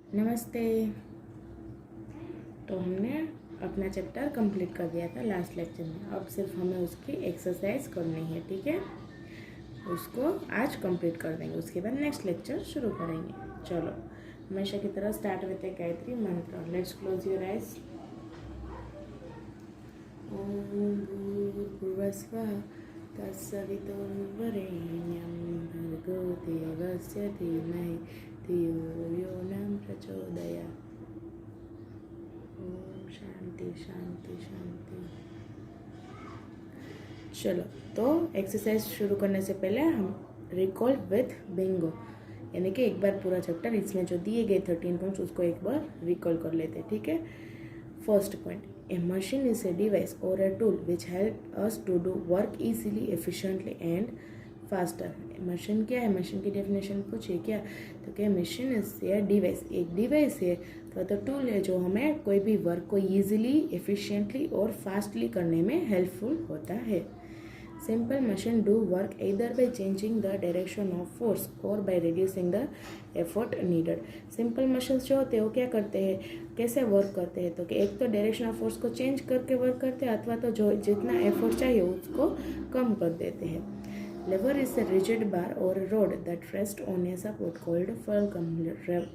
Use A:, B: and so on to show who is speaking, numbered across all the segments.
A: नमस्ते। तो हमने अपना चैप्टर कंप्लीट कर दिया था लास्ट लेक्चर में। अब सिर्फ हमें उसकी एक्सरसाइज करनी है, ठीक है। उसको आज कंप्लीट कर देंगे, उसके बाद नेक्स्ट लेक्चर शुरू करेंगे। चलो, हमेशा की तरह स्टार्ट होते हैं Gayatri mantra. Let's close your eyes. ओम भूर्भुवस्वः तत्सवितुर्वरेण्यं भर्गो देवस्य धीमहि धियो यो न प्रचोदयात्। ओम शांति शांति शांति। चलो, तो एक्सरसाइज शुरू करने से पहले हम रिकॉल विथ बिंगो, यानी कि एक बार पूरा चैप्टर इसमें जो दिए गए 13 पॉइंट्स उसको एक बार रिकॉल कर लेते हैं, ठीक है। First point, a machine is a device or a tool which help us to do work easily, efficiently and faster. Machine क्या है? मशीन की डेफिनेशन पूछिए क्या, तो क्या मशीन इज ए डिवाइस, एक डिवाइस है तो टूल है जो हमें कोई भी वर्क को ईजिली, एफिशिएंटली और फास्टली करने में हेल्पफुल होता है। Simple machine do work either by changing the direction of force or by reducing the effort needed. Simple machines जो होते हैं वो क्या करते हैं, कैसे वर्क करते हैं, तो कि एक तो डायरेक्शन ऑफ फोर्स को चेंज करके वर्क करते हैं, अथवा तो जो जितना एफर्ट चाहिए उसको कम कर देते हैं। लेवर is a rigid bar or rod that rest on a support called fulcrum.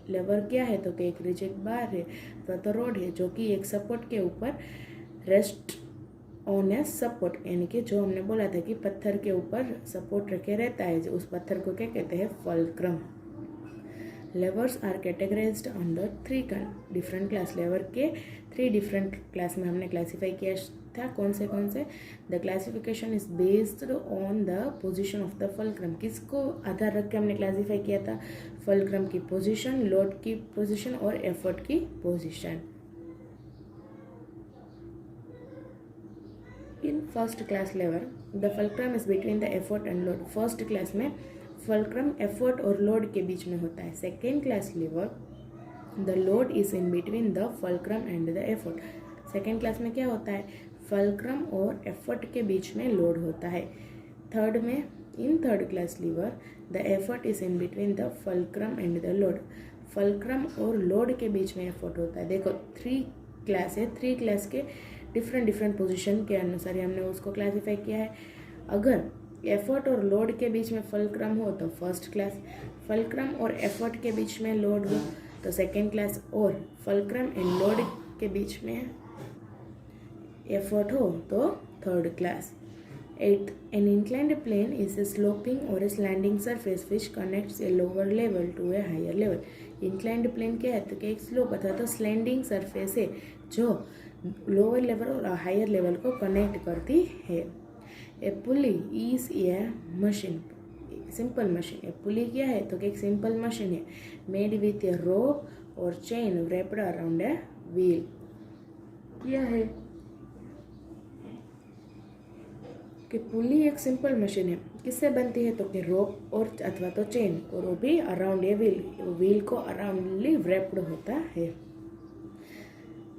A: लेवर क्या है, तो कि एक रिजिड बार है अथवा तो रोड है जो कि एक सपोर्ट के ऊपर रेस्ट ऑन ए सपोर्ट, यानी कि जो हमने बोला था कि पत्थर के ऊपर सपोर्ट रखे रहता है, जो उस पत्थर को क्या कहते हैं? Fulcrum. Levers are categorised under 3 different class. Lever के 3 डिफरेंट क्लास में हमने क्लासीफाई किया था। कौन से? The classification is based on the position of the fulcrum. किसको आधार रख के हमने क्लासीफाई किया था? फल्क्रम की पोजिशन, लोड की पोजिशन और एफर्ट की position. In first class lever the fulcrum is between the effort and load. First class में फल्क्रम एफर्ट और लोड के बीच में होता है। Second class lever the load is in between the fulcrum and the effort. Second class में क्या होता है? फल्क्रम और एफर्ट के बीच में लोड होता है। थर्ड में, in third class lever the effort is in between the fulcrum and the load. Fulcrum और लोड के बीच में एफर्ट होता है। देखो 3 क्लास है, 3 क्लास के डिफरेंट पोजीशन के अनुसार हमने उसको क्लासीफाई किया है। अगर एफर्ट और लोड के बीच में फल्क्रम हो तो फर्स्ट क्लास, फल्क्रम और एफर्ट के बीच में लोड हो तो सेकेंड क्लास, और फल्क्रम एंड लोड के बीच में एफर्ट हो तो third class. 8th, an inclined plane is a sloping or a slanting surface which connects a lower level to a higher level. inclined plane क्या है, तो कि एक स्लोप अथवा तो स्लैंडिंग सरफेस है जो लोअर लेवल और हायर लेवल को कनेक्ट करती है। A pulley is a machine, simple machine. A pulley क्या है, तो कि एक सिंपल मशीन है made with a rope or chain wrapped around a wheel. क्या है कि पुली एक सिंपल मशीन है, किससे बनती है, तो कि रोप और अथवा तो चेन, और वो भी अराउंड ए व्हील, व्हील को अराउंडली wrapped होता है।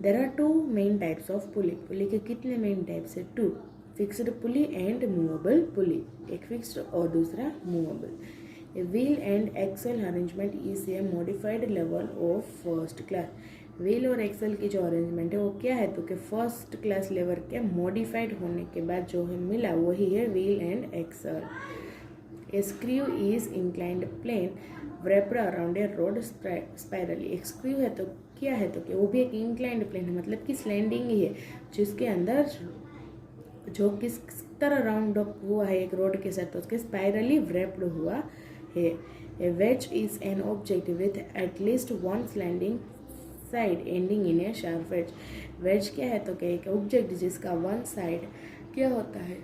A: There are 2 main types of pulley. Pulley के कितने मेन टाइप्स है? 2, fixed pulley and movable pulley. एक फिक्स्ड और दूसरा movable. A wheel and axle arrangement is a modified level of first class. Wheel और एक्सल की जो अरेंजमेंट है वो क्या है, तो कि फर्स्ट क्लास लेवल के मॉडिफाइड होने के बाद जो है मिला वही है wheel and axle. A screw is inclined plane wrapped around a rod spirally. एक स्क्रू है तो क्या है, तो कि वो भी एक इंक्लाइंड प्लेन है, मतलब कि स्लैंडिंग ही है, जिसके अंदर जो किस तरह राउंड अप हुआ है एक रोड के साथ, तो उसके स्पाइरली wrapped हुआ है। A wedge is an object with at least 1 slanting side ending in a sharp edge. Wedge क्या है, तो क्या एक ऑब्जेक्ट जिसका 1 साइड क्या होता है,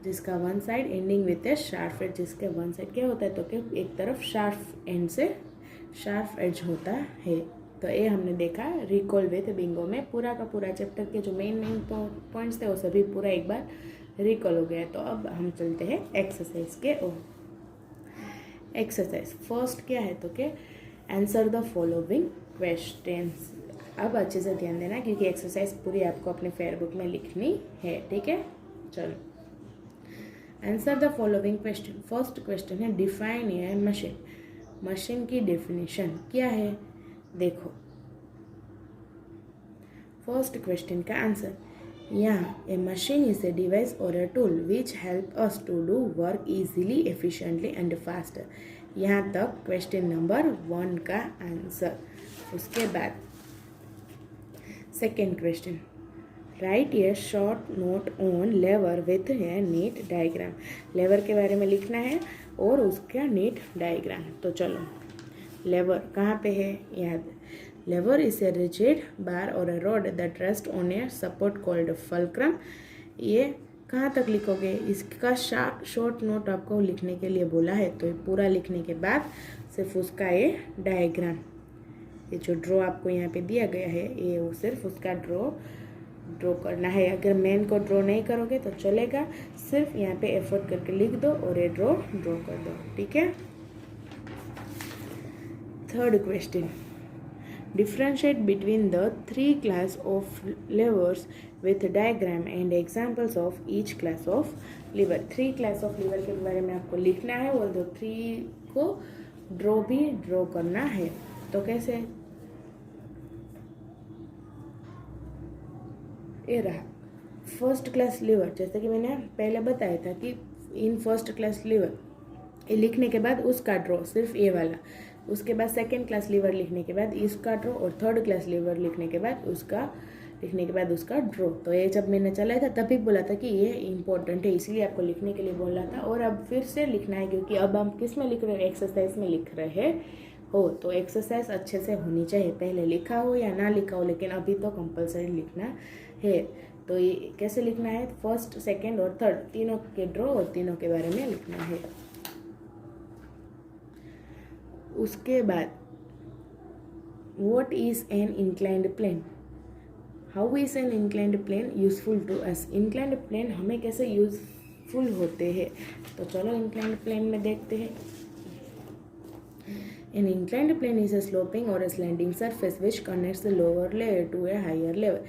A: जिसका 1 side ending with a sharp edge, जिसके 1 साइड क्या होता है, तो कि एक तरफ शार्प एंड से शार्प एज होता है। तो ये हमने देखा रिकॉल विथ बिंगो में। पूरा का पूरा चैप्टर के जो मेन पॉइंट्स थे वो सभी पूरा एक बार रिकॉल हो गया। तो अब हम चलते हैं एक्सरसाइज के ओर। एक्सरसाइज फर्स्ट क्या है, तो कि आंसर द फॉलोइंग क्वेश्चंस। अब अच्छे से ध्यान देना क्योंकि एक्सरसाइज पूरी आपको अपने फेयर बुक में लिखनी है, ठीक है। चलो, answer the following question. First question है डिफाइन ए मशीन। मशीन की डेफिनेशन क्या है, देखो फर्स्ट क्वेश्चन का आंसर यहाँ a machine is a device or a tool which help us to do work easily efficiently and faster. यहाँ तक question number 1 का आंसर। उसके बाद second question write a short note on lever with a neat diagram. Lever के बारे में लिखना है और उसका नीट डायग्राम। तो चलो लेवर कहाँ पे है याद। लेवर is a rigid bar or a rod that rest on a support called fulcrum. ये कहाँ तक लिखोगे, इसका शॉर्ट नोट आपको लिखने के लिए बोला है, तो ये पूरा लिखने के बाद सिर्फ उसका ये डायग्राम, ये जो ड्रॉ आपको यहाँ पे दिया गया है, ये वो सिर्फ उसका ड्रॉ करना है। अगर मेन को ड्रॉ नहीं करोगे तो चलेगा, सिर्फ यहाँ पे एफर्ट करके लिख दो और ये ड्रॉ कर दो, ठीक है। Third question differentiate between the 3 class of levers with diagram and examples of each class of lever। 3 class of lever के बारे में आपको लिखना है और दो 3 को ड्रॉ करना है। तो कैसे, ये रहा फर्स्ट क्लास लीवर। जैसे कि मैंने पहले बताया था कि इन फर्स्ट क्लास लीवर ये लिखने के बाद उसका ड्रॉ, सिर्फ ये वाला। उसके बाद सेकेंड क्लास लीवर लिखने के बाद इसका ड्रॉ और थर्ड क्लास लीवर लिखने के बाद उसका ड्रॉ। तो ये जब मैंने चलाया था तभी बोला था कि ये इम्पोर्टेंट है, इसलिए आपको लिखने के लिए बोला था। और अब फिर से लिखना है क्योंकि अब हम किस में लिख रहे हो, एक्सरसाइज में लिख रहे हो। तो एक्सरसाइज अच्छे से होनी चाहिए, पहले लिखा हो या ना लिखा हो, लेकिन अभी तो कंपलसरी लिखना है। तो ये कैसे लिखना है, फर्स्ट सेकेंड और थर्ड तीनों के ड्रॉ और तीनों के बारे में लिखना है। उसके बाद what is an inclined plane, how is an inclined plane useful to us. Inclined plane हमें कैसे यूजफुल होते हैं, तो चलो इंक्लाइंड प्लेन में देखते हैं। An inclined plane is a sloping or a slanting surface which connects the lower layer to a higher level.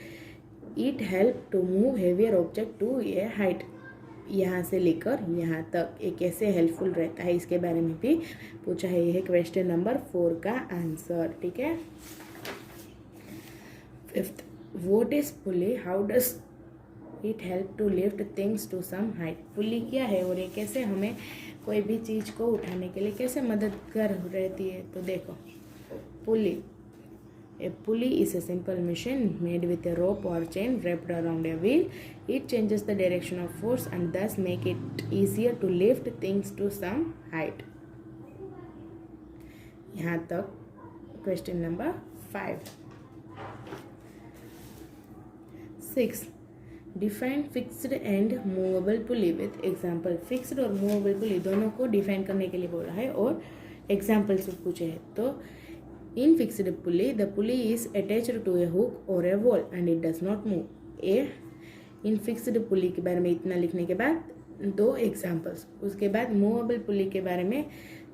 A: It help to move heavier object to a height. यहाँ से लेकर यहाँ तक ये कैसे हेल्पफुल रहता है, इसके बारे में भी पूछा है। यह क्वेश्चन नंबर 4 का आंसर, ठीक है। Fifth, what is pulley, how does it help to lift things to some height. Pulley क्या है और ये कैसे हमें कोई भी चीज़ को उठाने के लिए कैसे मददगार रहती है। तो देखो पुली, a pulley is a simple machine made with a rope or chain wrapped around a wheel. It changes the direction of force and thus make it easier to lift things to some height। यहाँ तक question number 5। 6, define fixed and movable pulley with example. Fixed और movable pulley दोनों को define करने के लिए बोला है और एग्जाम्पल्स पूछे हैं। तो in fixed pulley the pulley is attached to a hook or a wall and it does not move। in fixed pulley के बारे में इतना लिखने के बाद 2 एग्जाम्पल्स। उसके बाद मूवेबल पुली के बारे में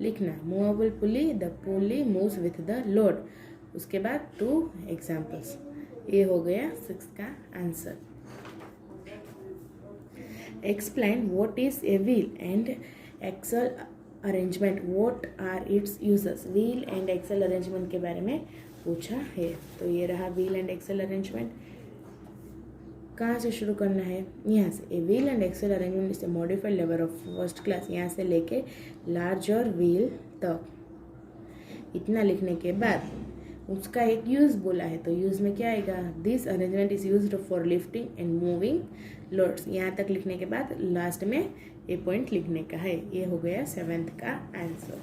A: लिखना, movable pulley the pulley moves with the load. उसके बाद 2 एग्जाम्पल्स। ये हो गया 6 का answer. Explain what is a wheel and axle arrangement, what are its users. Wheel and axle arrangement के बारे में पूछा है। तो ये रहा व्हील एंड एक्सल अरेंजमेंट। कहाँ से शुरू करना है, यहाँ से। A wheel and axle arrangement is a modified lever of first class, यहाँ से लेके लार्जर व्हील तक। इतना लिखने के बाद उसका एक यूज बोला है, तो यूज में क्या आएगा, this arrangement is used for lifting and moving loads. यहाँ तक लिखने के बाद लास्ट में ये पॉइंट लिखने का है। ये हो गया 7th का answer.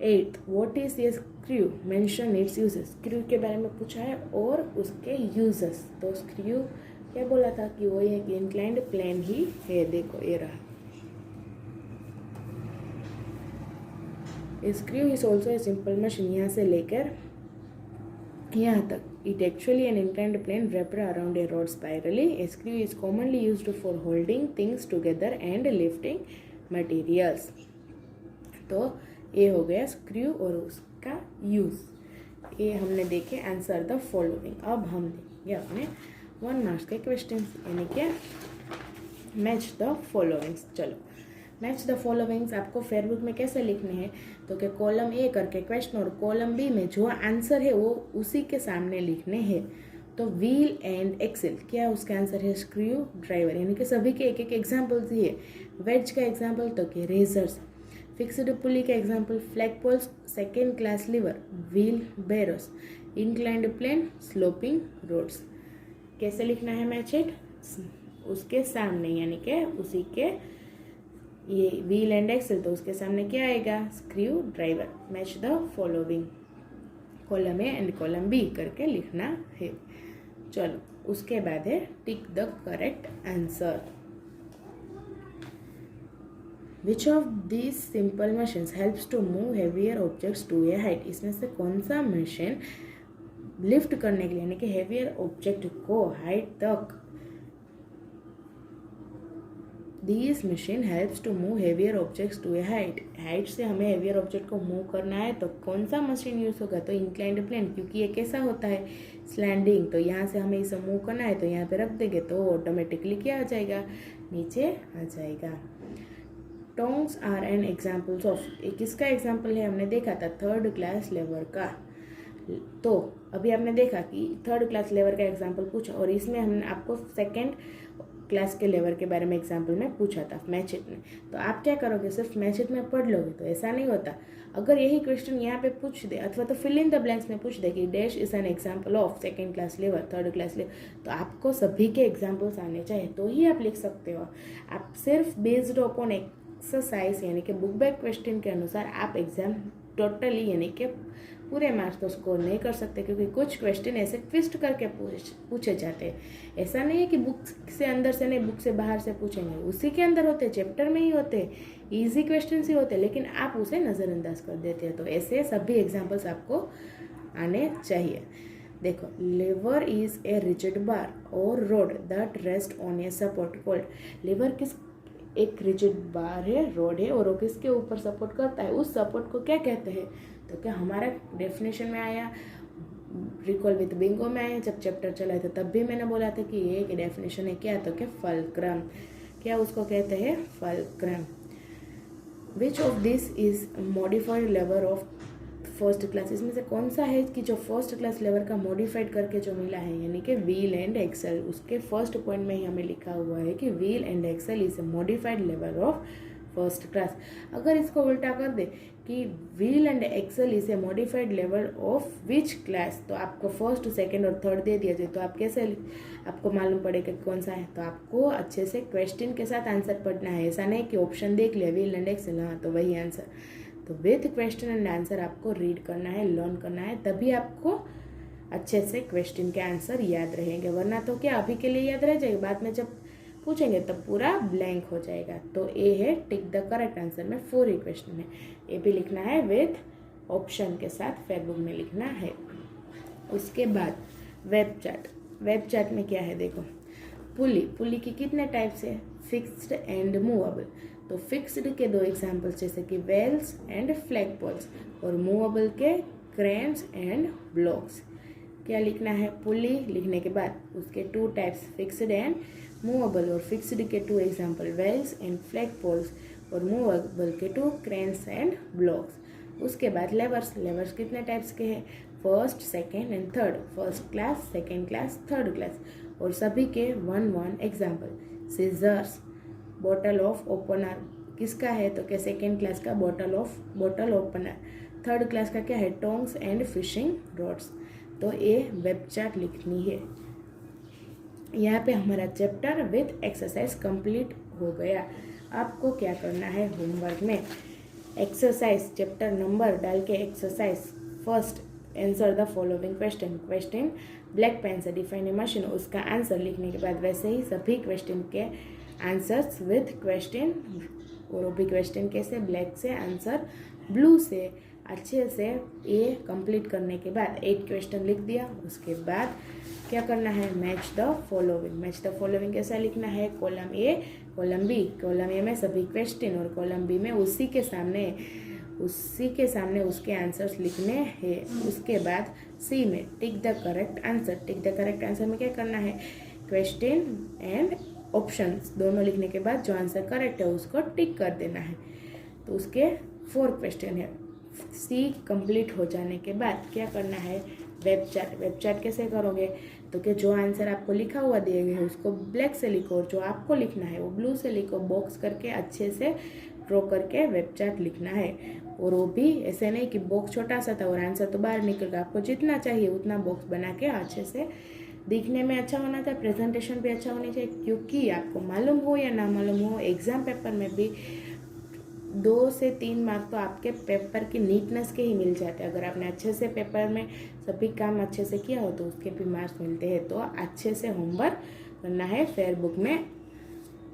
A: 8, what is A screw, mention it's uses. Screw के बारे में पूछा है और उसके यूजेस। तो स्क्रू क्या बोला था कि वो एक इंक्लाइंड प्लेन ही है। देखो ये रहा, screw is also a simple machine, यहाँ से लेकर यहाँ तक। It actually an inclined plane wrapped around a rod spirally. A screw is commonly used for holding things together and lifting materials। तो ये हो गया स्क्रू और उसका यूज। ये हमने देखे आंसर द फॉलोइंग। अब हम देखेंगे अपने 1 मार्क्स के क्वेश्चन, यानी कि मैच द फॉलोइंग्स। चलो मैच द फॉलोइंग्स आपको फेयरबुक में कैसे लिखने हैं, तो कि कॉलम ए करके क्वेश्चन और कॉलम बी में जो आंसर है वो उसी के सामने लिखने हैं। तो व्हील एंड एक्सेल, क्या उसका आंसर है स्क्रू ड्राइवर, यानी कि सभी के एक एक एग्जाम्पल दिए। वेज का एग्जाम्पल तो कि रेजर्स, फिक्स्ड पुली का example flag poles, second class lever, wheelbarrows, inclined plane, sloping roads. कैसे लिखना है मैच इट, उसके सामने, यानी कि उसी के, ये व्हील एंड एक्सेल तो उसके सामने क्या आएगा, screw driver. Match the following, column A and column B करके लिखना है। चलो उसके बाद है tick the correct answer. Which of this simple machines helps to move heavier objects to a height, इसमें से कौन सा मशीन लिफ्ट करने के लिए, यानी कि हेवियर ऑब्जेक्ट को हाइट तक, this machine helps to move heavier objects to a height, height से हमें हेवियर ऑब्जेक्ट को मूव करना है तो कौन सा मशीन यूज होगा, तो इंक्लाइंड प्लेन, क्योंकि ये कैसा होता है, स्लैंडिंग, तो यहाँ से हमें इसे मूव करना है तो यहाँ पे रख देंगे तो ऑटोमेटिकली क्या आ जाएगा, नीचे आ जाएगा। Tongs are an examples of, किसका एग्जाम्पल है, हमने देखा था थर्ड क्लास लेवर का। तो अभी आपने देखा कि थर्ड क्लास लेवर का एग्जाम्पल पूछा और इसमें हमने आपको सेकेंड क्लास के लेवर के बारे में एग्जाम्पल में पूछा था मैच इट में। तो आप क्या करोगे, सिर्फ मैच इट में पढ़ लोगे तो ऐसा नहीं होता। अगर यही क्वेश्चन यहाँ पे पूछ दे अथवा तो फिल इन द ब्लैंक्स में पूछ दे कि dash is an example of second class lever, third class lever, तो आपको सभी के एग्जाम्पल्स आने चाहिए तो ही आप लिख सकते हो। आप सिर्फ बेस्ड अपॉन एक्सरसाइज यानी कि बुक बैक क्वेश्चन के अनुसार आप एग्जाम टोटली यानी कि पूरे मार्क्स तो स्कोर नहीं कर सकते, क्योंकि कुछ क्वेश्चन ऐसे ट्विस्ट करके पूछे जाते हैं। ऐसा नहीं है कि बुक से अंदर से नहीं, बुक से बाहर से पूछेंगे, उसी के अंदर होते, चैप्टर में ही होते, इजी क्वेश्चन ही होते, लेकिन आप उसे नज़रअंदाज कर देते हैं। तो ऐसे सभी एग्जाम्पल्स आपको आने चाहिए। देखो, लेवर is a rigid bar or rod that rest on a support called, lever किस, एक रिजिड बार है, रोड है और वो किसके ऊपर सपोर्ट करता है, उस सपोर्ट को क्या कहते हैं, तो क्या हमारा डेफिनेशन में आया, रिकॉल विद बिंगो में आया, जब चैप्टर चला था तब भी मैंने बोला था कि ये कि डेफिनेशन है क्या, तो क्या फलक्रम, क्या उसको कहते हैं, फलक्रम। Which of this is modified lever of first class, इसमें से कौन सा है कि जो फर्स्ट क्लास लेवर का मॉडिफाइड करके जो मिला है, यानी कि व्हील एंड एक्सेल, उसके फर्स्ट पॉइंट में ही हमें लिखा हुआ है कि wheel and axle is a modified lever of first class. अगर इसको उल्टा कर दे कि wheel and axle is a modified level of which class, तो आपको फर्स्ट, सेकंड और थर्ड दे दिया जाए तो आप कैसे, आपको मालूम पड़ेगा कौन सा है। तो आपको अच्छे से क्वेश्चन के साथ आंसर पढ़ना है, ऐसा नहीं कि ऑप्शन देख लिया व्हील एंड एक्सेल, हाँ तो वही आंसर। तो विथ क्वेश्चन एंड आंसर आपको रीड करना है, लर्न करना है, तभी आपको अच्छे से क्वेश्चन के आंसर याद रहेंगे, वरना तो क्या अभी के लिए याद रह जाएगा, बाद में जब पूछेंगे तब पूरा ब्लैंक हो जाएगा। तो ए है टिक द करेक्ट आंसर में 4 ही क्वेश्चन है, ए भी लिखना है विथ ऑप्शन के साथ, फेसबुक में लिखना है। उसके बाद वेब चार्ट, वेब चार्ट में क्या है देखो, पुली, पुली की कितने टाइप्स है, फिक्स्ड एंड मूवेबल। तो फिक्स्ड के 2 एग्जाम्पल्स जैसे कि वेल्स एंड फ्लैग पोल्स, और मूवेबल के क्रेन्स एंड ब्लॉक्स। क्या लिखना है, पुली लिखने के बाद उसके 2 टाइप्स फिक्स्ड एंड मूवेबल, और फिक्स्ड के 2 example wells and flag poles, और मूवेबल के 2 क्रेन्स एंड ब्लॉक्स। उसके बाद लेवर्स, लेवर्स कितने टाइप्स के हैं, first, second and third, first class, second class, third class, और सभी के 1 example. Scissors, bottle of opener किसका है, तो क्या सेकेंड क्लास का बॉटल ओपनर, थर्ड क्लास का क्या है, टोंग्स एंड फिशिंग रॉड्स। तो ये वेब चार्ट लिखनी है। यहाँ पे हमारा चैप्टर विथ एक्सरसाइज कंप्लीट हो गया। आपको क्या करना है, होमवर्क में एक्सरसाइज चैप्टर नंबर डाल के exercise first answer the following question, question black pen से डिफाइन ए मशीन, उसका आंसर लिखने के बाद वैसे ही सभी क्वेश्चन के आंसर्स विथ क्वेश्चन, और वो भी क्वेश्चन कैसे, ब्लैक से आंसर ब्लू से, अच्छे से ये कंप्लीट करने के बाद 8 क्वेश्चन लिख दिया। उसके बाद क्या करना है, match the following, match the following कैसा लिखना है, column A column B, column A में सभी क्वेश्चन और कॉलम बी में उसी के सामने उसके आंसर्स लिखने हैं। उसके बाद सी में टिक the correct answer, tick the correct answer में क्या करना है, क्वेश्चन एंड ऑप्शंस दोनों लिखने के बाद जो आंसर करेक्ट है उसको टिक कर देना है। तो उसके 4 क्वेश्चन है। सी कंप्लीट हो जाने के बाद क्या करना है, वेब चैट कैसे करोगे, तो कि जो आंसर आपको लिखा हुआ दिए गए है उसको ब्लैक से लिखो और जो आपको लिखना है वो ब्लू से लिखो, बॉक्स करके अच्छे से ड्रॉ करके वेब चैट लिखना है। और वो भी ऐसे नहीं कि बॉक्स छोटा सा था और आंसर तो बाहर निकल गया, आपको जितना चाहिए उतना बॉक्स बना के अच्छे से, दिखने में अच्छा होना था, प्रेजेंटेशन भी अच्छा होनी चाहिए, क्योंकि आपको मालूम हो या ना मालूम हो एग्जाम पेपर में भी 2 से 3 मार्क तो आपके पेपर की नीटनेस के ही मिल जाते हैं। अगर आपने अच्छे से पेपर में सभी काम अच्छे से किया हो तो उसके भी मार्क्स मिलते हैं। तो अच्छे से होमवर्क करना है फेयर बुक में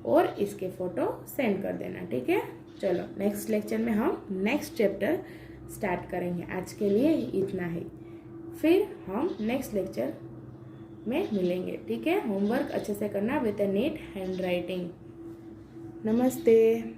A: और इसके फ़ोटो सेंड कर देना, ठीक है। चलो नेक्स्ट लेक्चर में हम नेक्स्ट चैप्टर स्टार्ट करेंगे। आज के लिए इतना ही, फिर हम नेक्स्ट लेक्चर में मिलेंगे, ठीक है। होमवर्क अच्छे से करना with a neat handwriting. नमस्ते।